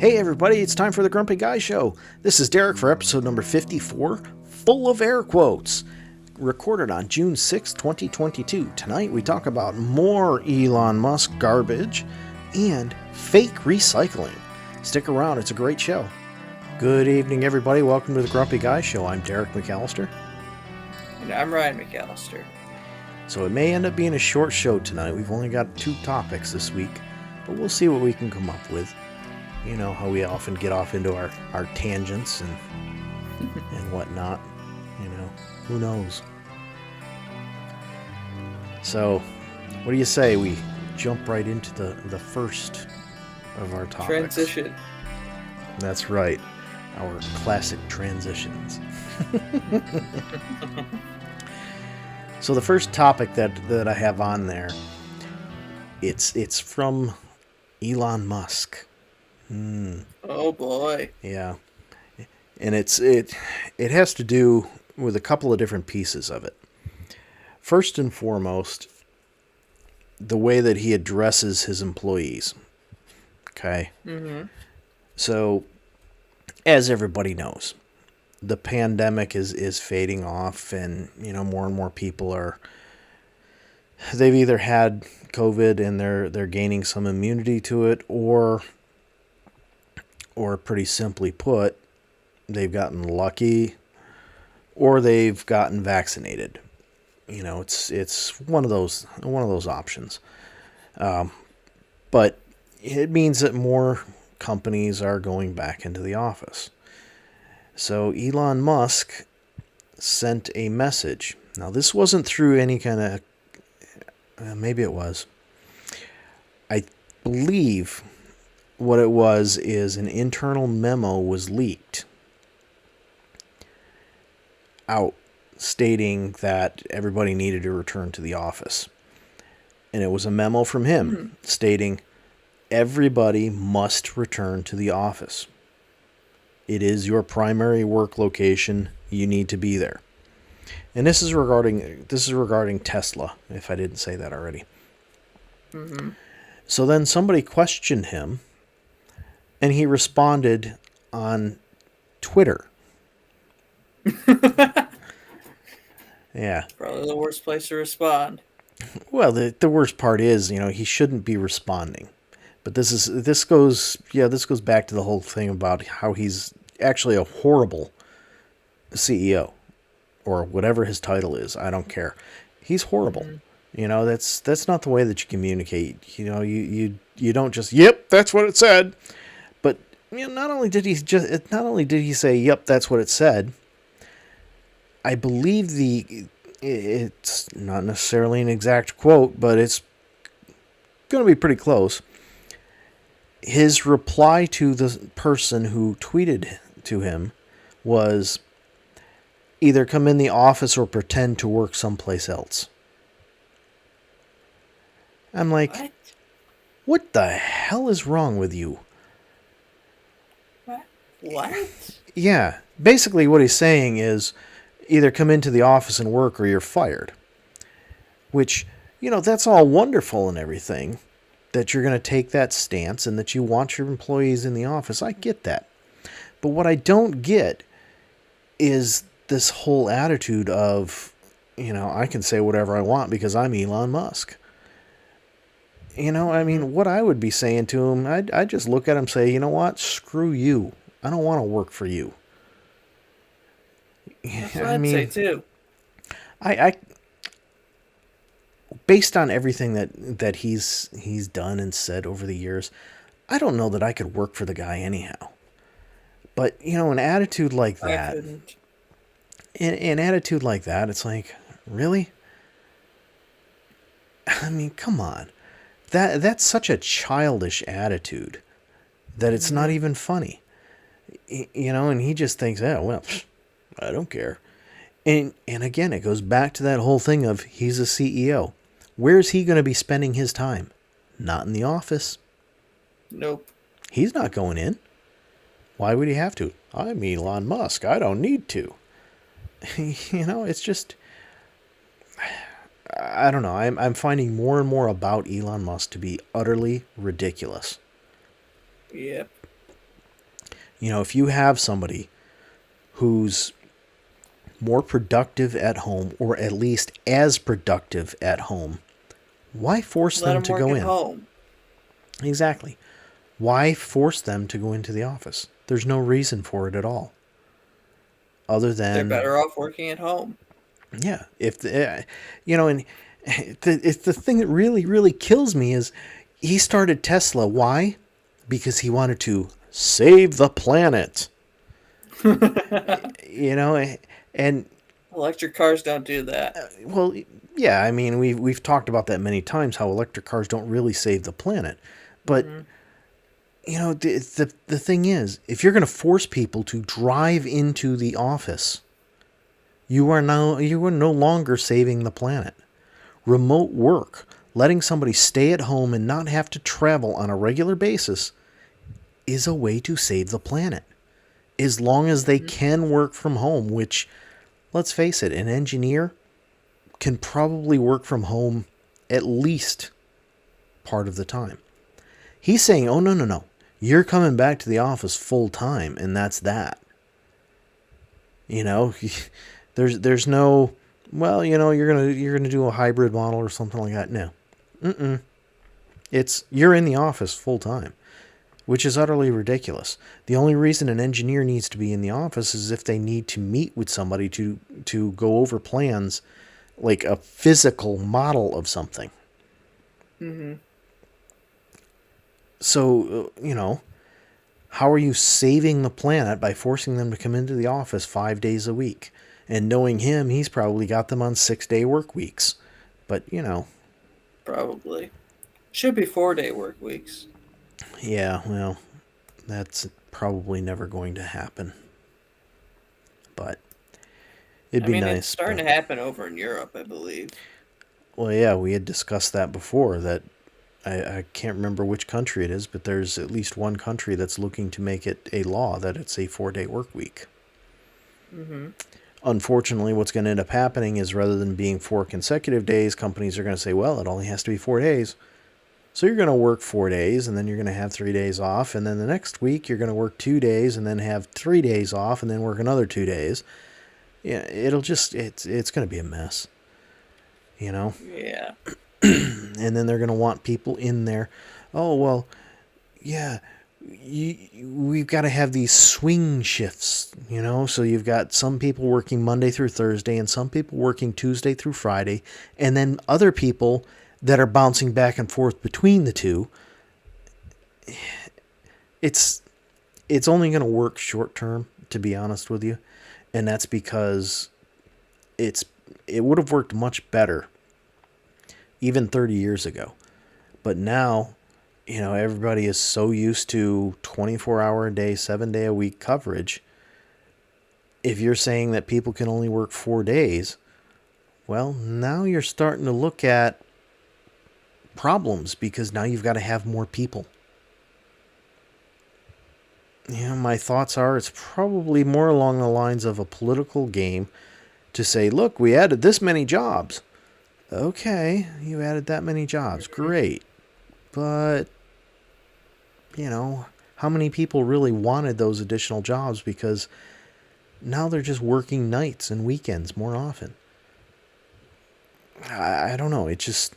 Hey everybody, it's time for the Grumpy Guy Show. This is Derek for episode number 54, full of air quotes. Recorded on June 6, 2022. Tonight we talk about more Elon Musk garbage and fake recycling. Stick around, it's a great show. Good evening everybody, welcome to the Grumpy Guy Show. I'm Derek McAllister. And I'm Ryan McAllister. So it may end up being a short show tonight. We've only got 2 topics this week, but we'll see what we can come up with. You know how we often get off into our tangents and whatnot. You know, who knows? So, what do you say we jump right into the first of our topics? Transition. That's right. Our classic transitions. So the first topic that I have on there, it's from Elon Musk. Oh boy. Yeah. And it has to do with a couple of different pieces of it. First and foremost, the way that he addresses his employees. Okay? Mm-hmm. So, as everybody knows, the pandemic is fading off, and, you know, more and more people they've either had COVID and they're gaining some immunity to it, or pretty simply put, they've gotten lucky or they've gotten vaccinated. You know, it's one of those options. But it means that more companies are going back into the office. So Elon Musk sent a message. Now, this wasn't through any kind of, maybe it was. I believe what it was is an internal memo was leaked out stating that everybody needed to return to the office. And it was a memo from him stating everybody must return to the office. It is your primary work location. You need to be there. And this is regarding Tesla, if I didn't say that already. Mm-hmm. So then somebody questioned him, and he responded on Twitter. Yeah. Probably the worst place to respond. Well, the worst part is, you know, he shouldn't be responding. But this goes back to the whole thing about how he's actually a horrible CEO, or whatever his title is. I don't care. He's horrible. Mm-hmm. You know, that's not the way that you communicate. You know, you don't just, yep, that's what it said. But, you know, not only did he say, yep, that's what it said, I believe it's not necessarily an exact quote, but it's going to be pretty close. His reply to the person who tweeted to him was, either come in the office or pretend to work someplace else. I'm like, what the hell is wrong with you? What? Yeah, basically what he's saying is, either come into the office and work or you're fired. Which, you know, that's all wonderful and everything, that you're going to take that stance and that you want your employees in the office. I get that. But what I don't get is this whole attitude of, you know, I can say whatever I want because I'm Elon Musk. You know, I mean, what I would be saying to him, I'd just look at him and say, you know what, screw you. I don't want to work for you. That's what I'd say too. I based on everything that he's done and said over the years, I don't know that I could work for the guy anyhow. But, you know, an attitude like that, it's like, really? I mean, come on. That's such a childish attitude that it's not even funny. You know, and he just thinks, oh, well, I don't care. And again, it goes back to that whole thing of he's a CEO. Where's he going to be spending his time? Not in the office. Nope. He's not going in. Why would he have to? I'm Elon Musk. I don't need to. You know, it's just, I don't know. I'm finding more and more about Elon Musk to be utterly ridiculous. Yep. If you have somebody who's more productive at home, or at least as productive at home, why force Let them them to work go at in? home. Exactly. Why force them to go into the office? There's no reason for it at all. Other They're than, better off working at home. yeah, if the, and it's the thing that really, really kills me is he started Tesla. Why? Because he wanted to save the planet. You know, and Electric cars don't do that. well, yeah, I mean, we've talked about that many times, how electric cars don't really save the planet. But Mm-hmm. the thing is, if you're going to force people to drive into the office, you are no longer saving the planet. Remote work, letting somebody stay at home and not have to travel on a regular basis, is a way to save the planet. As long as they Mm-hmm. can work from home, which, let's face it, an engineer can probably work from home at least part of the time. He's saying, oh, no, no, no. You're coming back to the office full time, and that's that. You know, there's no, well, you're gonna do a hybrid model or something like that. No. It's you're in the office full time, which is utterly ridiculous. The only reason an engineer needs to be in the office is if they need to meet with somebody to go over plans, like a physical model of something. Mm-hmm. So, how are you saving the planet by forcing them to come into the office 5 days a week? And knowing him, he's probably got them on 6-day work weeks. But, Probably. Should be 4-day work weeks. yeah, well, that's probably never going to happen. But it'd I be mean, it's nice. starting to happen over in Europe, I believe. Well, yeah, we had discussed that before. That I can't remember which country it is, but there's at least one country that's looking to make it a law that it's a 4-day work week. Mm-hmm. Unfortunately, what's going to end up happening is rather than being 4 consecutive days, companies are going to say, well, it only has to be 4 days. So you're going to work 4 days, and then you're going to have 3 days off, and then the next week you're going to work 2 days, and then have 3 days off, and then work another 2 days. Yeah, it's going to be a mess. Yeah. And then they're going to want people in there. Oh, well, yeah, we've got to have these swing shifts, so you've got some people working Monday through Thursday and some people working Tuesday through Friday, and then other people that are bouncing back and forth between the two. It's only going to work short term, to be honest with you, and that's because it would have worked much better even 30 years ago. But now, everybody is so used to 24-hour a day, 7-day a week coverage. If you're saying that people can only work 4 days, well, now you're starting to look at problems because now you've got to have more people. My thoughts are it's probably more along the lines of a political game to say, look, we added this many jobs. Okay, you added that many jobs. Great. But, how many people really wanted those additional jobs because now they're just working nights and weekends more often? I don't know. It just,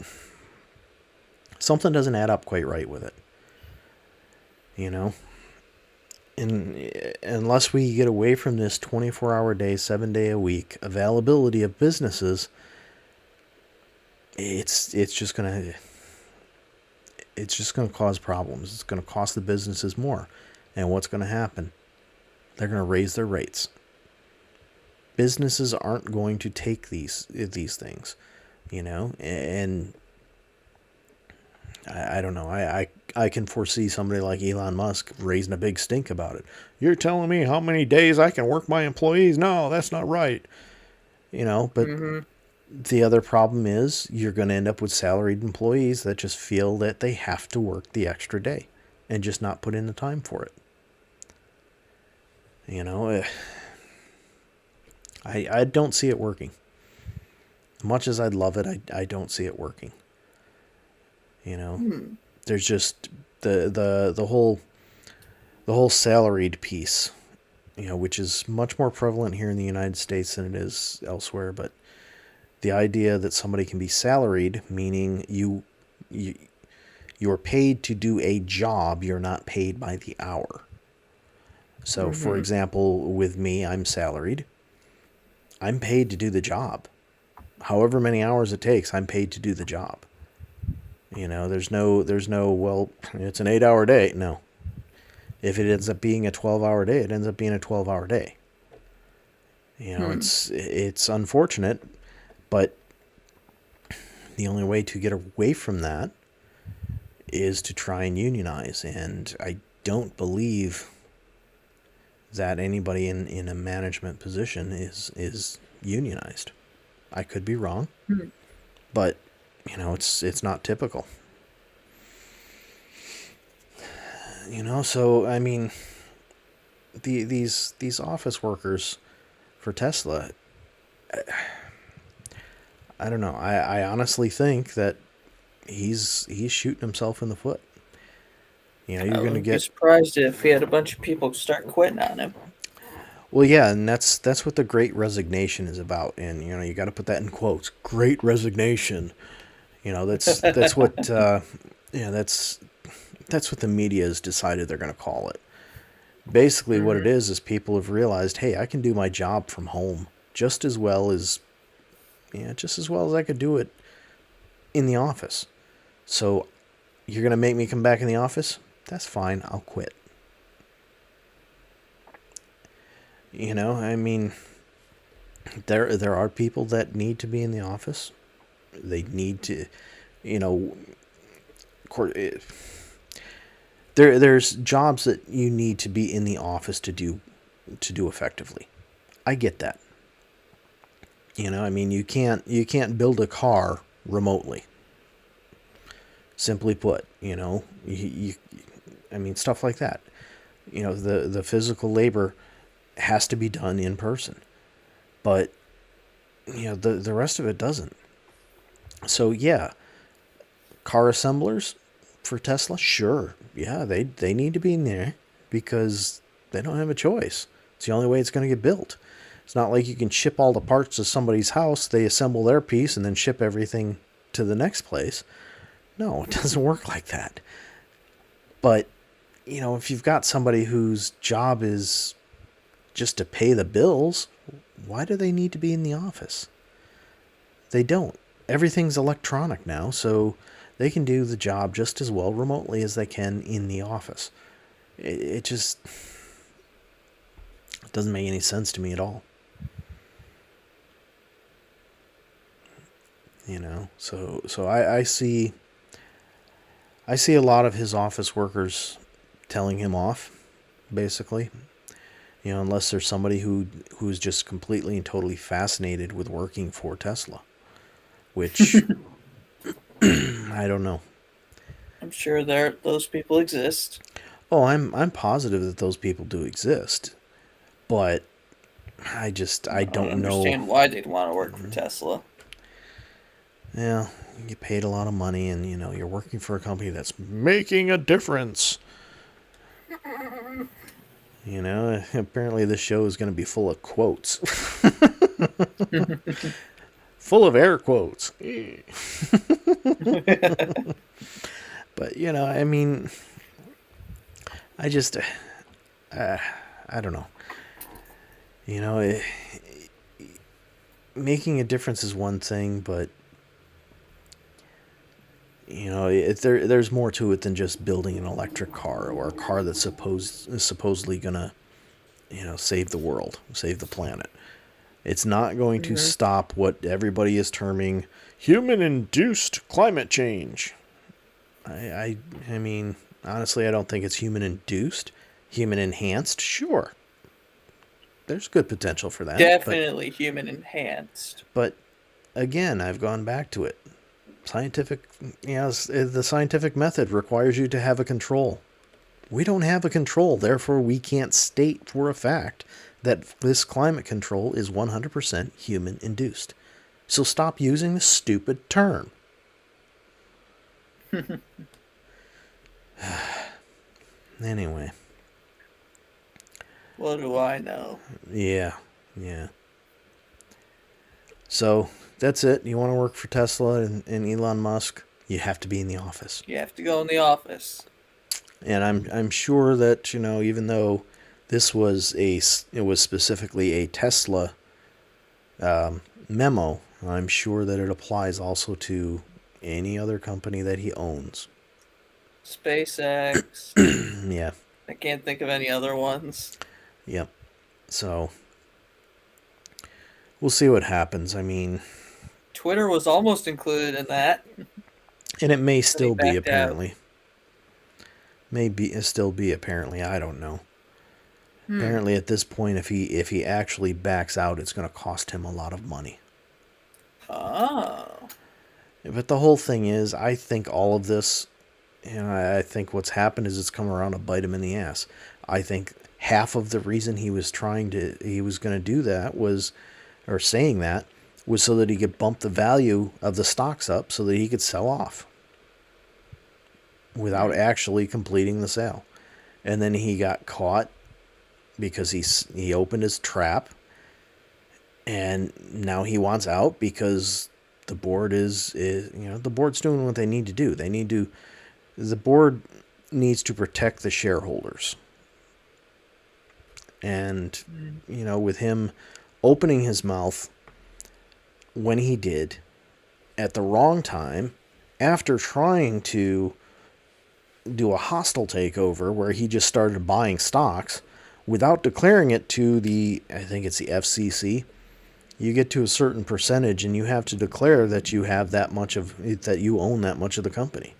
something doesn't add up quite right with it. And unless we get away from this 24-hour day, 7-day a week availability of businesses, it's just gonna cause problems. It's gonna cost the businesses more. And what's gonna happen? They're gonna raise their rates. Businesses aren't going to take these things, and I don't know. I can foresee somebody like Elon Musk raising a big stink about it. You're telling me how many days I can work my employees? No, that's not right. But Mm-hmm. the other problem is you're going to end up with salaried employees that just feel that they have to work the extra day and just not put in the time for it. I don't see it working. Much as I'd love it, I don't see it working. There's just the whole the whole salaried piece, which is much more prevalent here in the United States than it is elsewhere. But the idea that somebody can be salaried, meaning you're paid to do a job, you're not paid by the hour. So, for example, with me, I'm salaried. I'm paid to do the job. However many hours it takes, I'm paid to do the job. There's no, well, it's an 8-hour day. No. If it ends up being a 12-hour day, it ends up being a 12-hour day. It's unfortunate, but the only way to get away from that is to try and unionize. And I don't believe that anybody in a management position is unionized. I could be wrong, but it's not typical. So I mean, these office workers for Tesla, I don't know. I honestly think that he's shooting himself in the foot. You're going to I'd be get. surprised if he had a bunch of people start quitting on him. Well, yeah, and that's what the Great Resignation is about, and you got to put that in quotes. Great Resignation. That's what that's what the media has decided they're going to call it. Basically, what it is people have realized, hey, I can do my job from home just as well as I could do it in the office. So you're going to make me come back in the office? That's fine. I'll quit. I mean, there are people that need to be in the office. They need to, there's jobs that you need to be in the office to do effectively. I get that. I mean, you can't build a car remotely. Simply put, I mean, stuff like that. The physical labor has to be done in person, but the rest of it doesn't. So yeah, car assemblers for Tesla, sure, yeah, they need to be in there because they don't have a choice. It's the only way it's going to get built. It's not like you can ship all the parts to somebody's house, they assemble their piece, and then ship everything to the next place. No, it doesn't work like that. But if you've got somebody whose job is just to pay the bills, why do they need to be in the office? They don't. Everything's electronic now, so they can do the job just as well remotely as they can in the office. It just doesn't make any sense to me at all. So I see a lot of his office workers telling him off, basically. Unless there's somebody who's just completely and totally fascinated with working for Tesla, which I don't know. I'm sure those people exist. Oh, I'm positive that those people do exist, but I don't understand know why they'd want to work for Tesla. Yeah, you get paid a lot of money, and you're working for a company that's making a difference. Apparently this show is going to be full of quotes. Full of air quotes. But, I mean, I just, I don't know. Making a difference is one thing, but, there's more to it than just building an electric car or a car that's supposedly going to, save the world, save the planet. It's not going to stop what everybody is terming human-induced climate change. I mean, honestly, I don't think it's human-induced. Human-enhanced, sure. There's good potential for that. Definitely human-enhanced. But, again, I've gone back to it. The scientific method requires you to have a control. We don't have a control, therefore we can't state for a fact that this climate control is 100% human-induced. So stop using the stupid term. Anyway. What do I know? Yeah, yeah. So that's it. You want to work for Tesla and Elon Musk? You have to be in the office. You have to go in the office. And I'm sure that even though this was it was specifically a Tesla memo, I'm sure that it applies also to any other company that he owns. SpaceX. Yeah. I can't think of any other ones. Yep. So we'll see what happens. I mean, Twitter was almost included in that. and it may But he still be backed out. apparently. Maybe still be apparently. I don't know. Hmm. Apparently, at this point, if he actually backs out, it's going to cost him a lot of money. Oh. But the whole thing is, I think all of this, I think what's happened is it's come around to bite him in the ass. I think half of the reason he was going to do that was, or saying that, was so that he could bump the value of the stocks up so that he could sell off without Hmm. actually completing the sale. And then he got caught because he opened his trap, and now he wants out because the board is the board's doing what they need to do. The board needs to protect the shareholders. And Hmm. with him opening his mouth when he did at the wrong time, after trying to do a hostile takeover where he just started buying stocks without declaring it to I think it's the FCC. You get to a certain percentage and you have to declare that you have that you own that much of the company.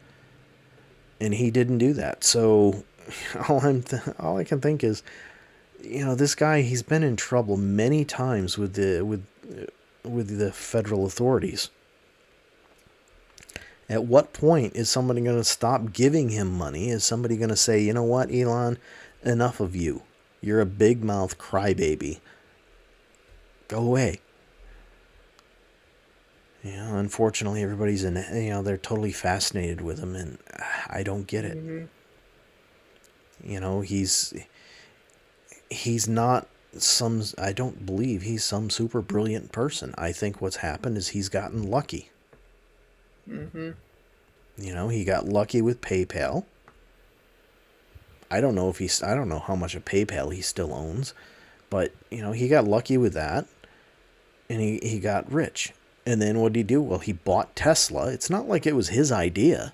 And he didn't do that. So all I can think is, this guy, he's been in trouble many times with the federal authorities. At what point is somebody going to stop giving him money? Is somebody going to say, you know what, Elon, enough of you. You're a big mouth crybaby. Go away. Unfortunately, everybody's they're totally fascinated with him, and I don't get it. Hmm. He's not I don't believe he's some super brilliant person. I think what's happened is he's gotten lucky. Hmm. He got lucky with PayPal. I don't know how much of PayPal he still owns, but he got lucky with that, and he got rich. And then what did he do? Well, he bought Tesla. It's not like it was his idea.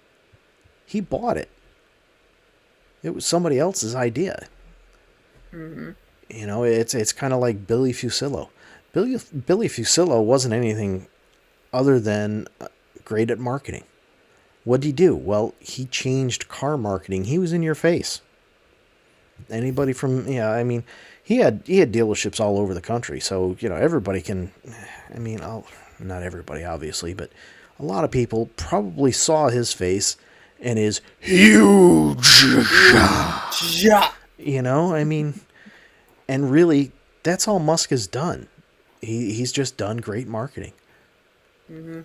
He bought it. It was somebody else's idea. Hmm. It's kind of like Billy Fusillo. Billy Fusillo wasn't anything other than great at marketing. What did he do? Well, he changed car marketing. He was in your face. Anybody from he had dealerships all over the country, so everybody can. Not everybody obviously, but a lot of people probably saw his face and his huge. Ja. And really, that's all Musk has done. He's just done great marketing. Hmm.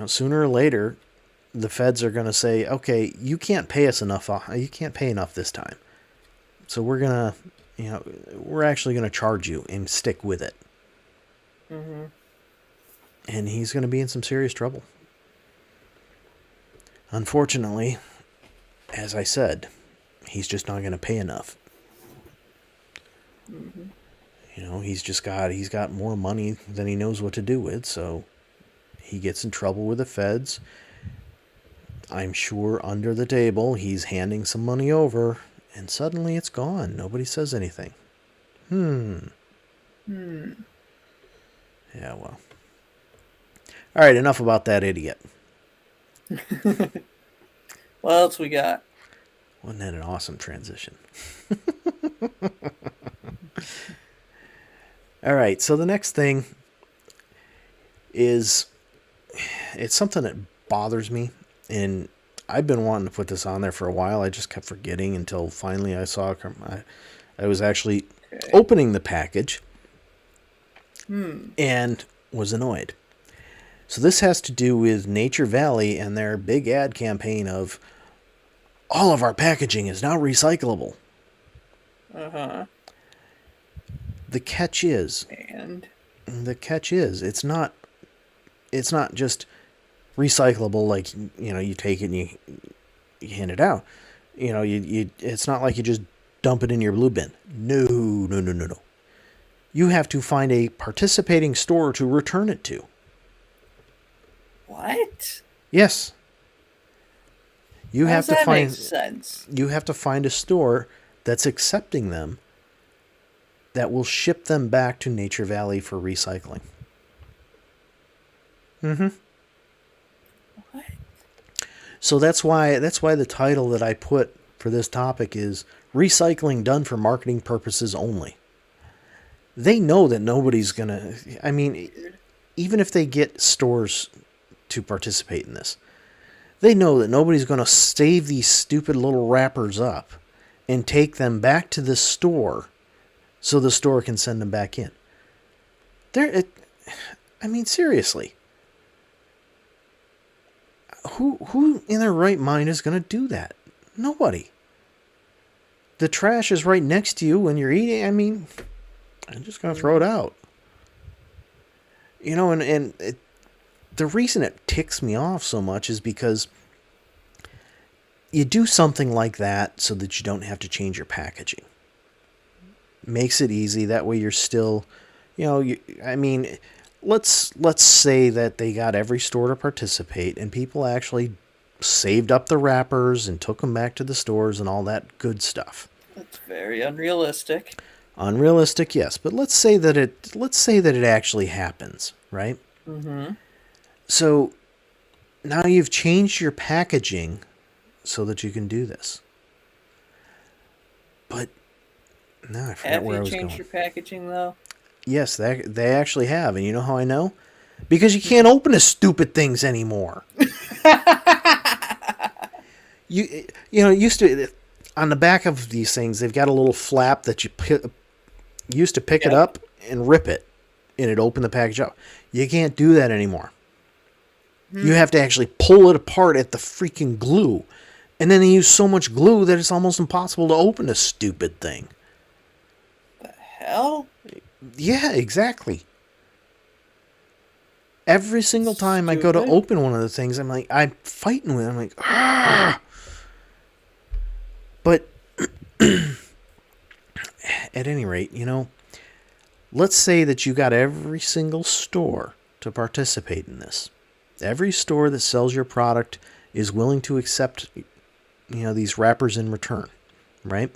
Sooner or later, the feds are going to say, okay, you can't pay us enough. You can't pay enough this time. So we're actually going to charge you and stick with it. Hmm. And he's going to be in some serious trouble. Unfortunately, as I said, he's just not going to pay enough. Hmm. He's got more money than he knows what to do with, so he gets in trouble with the feds. I'm sure under the table he's handing some money over, and suddenly it's gone. Nobody says anything. Hmm. Yeah, well. All right, enough about that idiot. What else we got? Wasn't that an awesome transition? All right, so the next thing is, it's something that bothers me, and I've been wanting to put this on there for a while. I just kept forgetting until finally I saw I was actually Okay. opening the package Hmm. and was annoyed. So this has to do with Nature Valley and their big ad campaign of all of our packaging is now recyclable. Uh-huh. The catch is, And it's not just recyclable, like, you take it and you hand it out. It's not like you just dump it in your blue bin. No, no, no, no, no. You have to find a participating store to return it to. what? Yes. You How have does to that make find sense? you have to find a store that's accepting them, that will ship them back to Nature Valley for recycling. Mhm. What? So that's why the title that I put for this topic is recycling done for marketing purposes only. They know that nobody's going to, I mean, Weird. even if they get stores to participate in this, they know that nobody's going to save these stupid little wrappers up and take them back to the store so the store can send them back in. Seriously. Who in their right mind is going to do that? Nobody. The trash is right next to you when you're eating. I'm just going to throw it out. The reason it ticks me off so much is because you do something like that so that you don't have to change your packaging. Makes it easy. That way you're still, let's say that they got every store to participate and people actually saved up the wrappers and took them back to the stores and all that good stuff. That's very unrealistic. Unrealistic, yes, but let's say that it actually happens, right? Mm-hmm. So now you've changed your packaging so that you can do this. But now I forgot where I was going. Have you changed your packaging though? Yes, they actually have, and you know how I know? Because you can't open the stupid things anymore. Used to, on the back of these things, they've got a little flap that you used to pick it up and rip it, and it opened the package up. You can't do that anymore. You have to actually pull it apart at the freaking glue. And then they use so much glue that it's almost impossible to open a stupid thing. The hell? Yeah, exactly. Every single time I go to open one of the things, I'm fighting with it. I'm like, ah! But at any rate, let's say that you got every single store to participate in this. Every store that sells your product is willing to accept, these wrappers in return, right?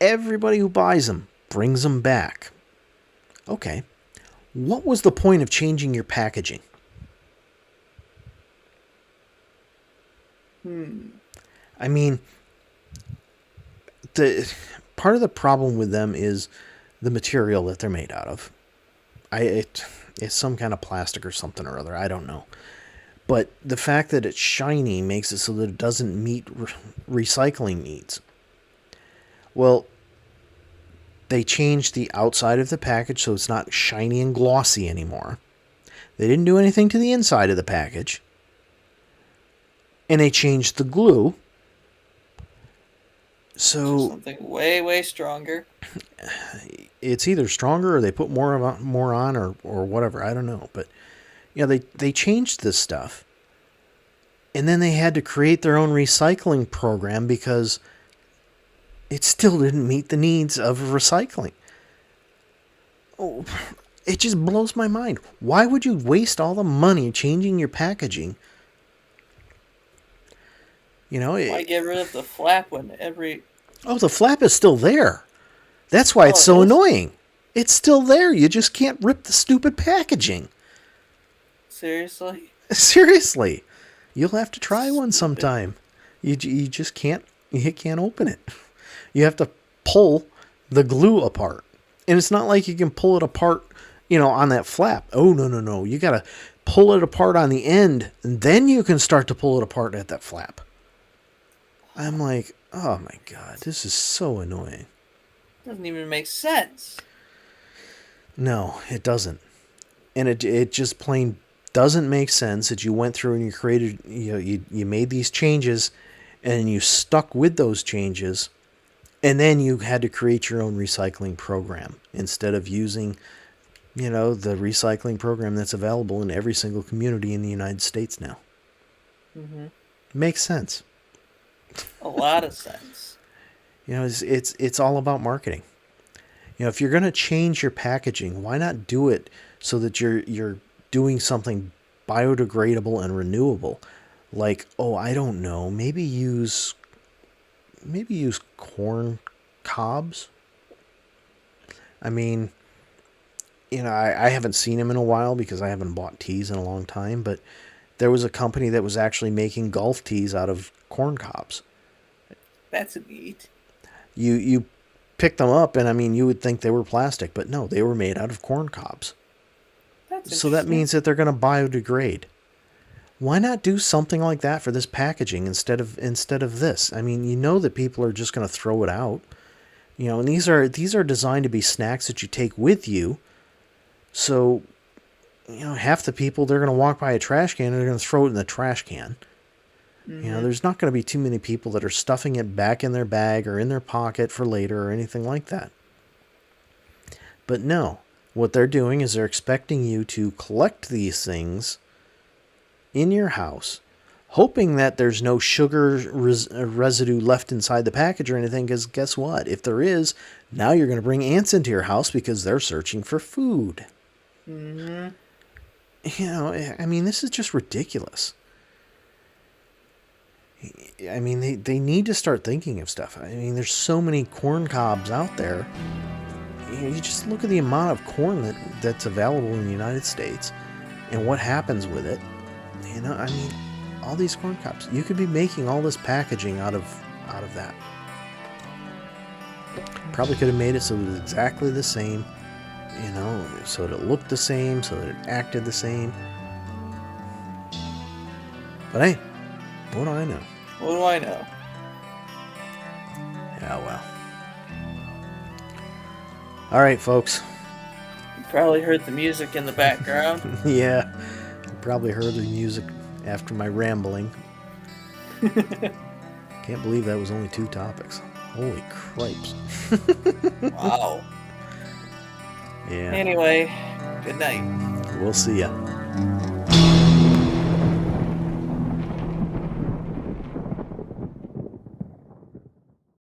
Everybody who buys them brings them back. Okay. What was the point of changing your packaging? The part of the problem with them is the material that they're made out of. It's some kind of plastic or something or other. I don't know. But the fact that it's shiny makes it so that it doesn't meet recycling needs. Well, they changed the outside of the package so it's not shiny and glossy anymore. They didn't do anything to the inside of the package. And they changed the glue. So something way, way stronger. It's either stronger or they put more on or whatever. I don't know. But they changed this stuff. And then they had to create their own recycling program because it still didn't meet the needs of recycling. Oh, it just blows my mind. Why would you waste all the money changing your packaging? Why get rid of the flap when the flap is still there. That's why it's so annoying. It's still there. You just can't rip the stupid packaging. Seriously? Seriously. You'll have to try one sometime. You just can't open it. You have to pull the glue apart. And it's not like you can pull it apart, on that flap. Oh, no. You got to pull it apart on the end, and then you can start to pull it apart at that flap. I'm like, oh my God, this is so annoying. Doesn't even make sense. No, it doesn't. And it just plain doesn't make sense that you went through and you created, you made these changes and you stuck with those changes And then you had to create your own recycling program instead of using, the recycling program that's available in every single community in the United States now. Mm-hmm. Makes sense. A lot of sense. It's all about marketing. If you're going to change your packaging, why not do it so that you're doing something biodegradable and renewable? Like, oh, I don't know, maybe use corn cobs. I mean, I haven't seen them in a while because I haven't bought teas in a long time, but there was a company that was actually making golf tees out of corn cobs. That's neat. You pick them up, and I mean, you would think they were plastic, but no, they were made out of corn cobs. That's So that interesting. means that they're going to biodegrade. Why not do something like that for this packaging instead of this? I mean, that people are just going to throw it out. And these are designed to be snacks that you take with you. So, half the people, they're going to walk by a trash can and they're going to throw it in the trash can. Mm-hmm. There's not going to be too many people that are stuffing it back in their bag or in their pocket for later or anything like that. But no, what they're doing is they're expecting you to collect these things in your house, hoping that there's no sugar residue left inside the package or anything, because guess what? If there is, now you're going to bring ants into your house because they're searching for food. Mm-hmm. I mean, this is just ridiculous. I mean, they need to start thinking of stuff. I mean, there's so many corn cobs out there. You just look at the amount of corn that's available in the United States and what happens with it. I mean, all these corn cobs. You could be making all this packaging out of that. Probably could have made it so it was exactly the same, so that it looked the same, so that it acted the same. But hey, what do I know? What do I know? Yeah, well. All right, folks. You probably heard the music in the background. Yeah, you probably heard the music after my rambling. Can't believe that was only 2 topics. Holy cripes. Wow. Yeah. Anyway, good night. We'll see ya.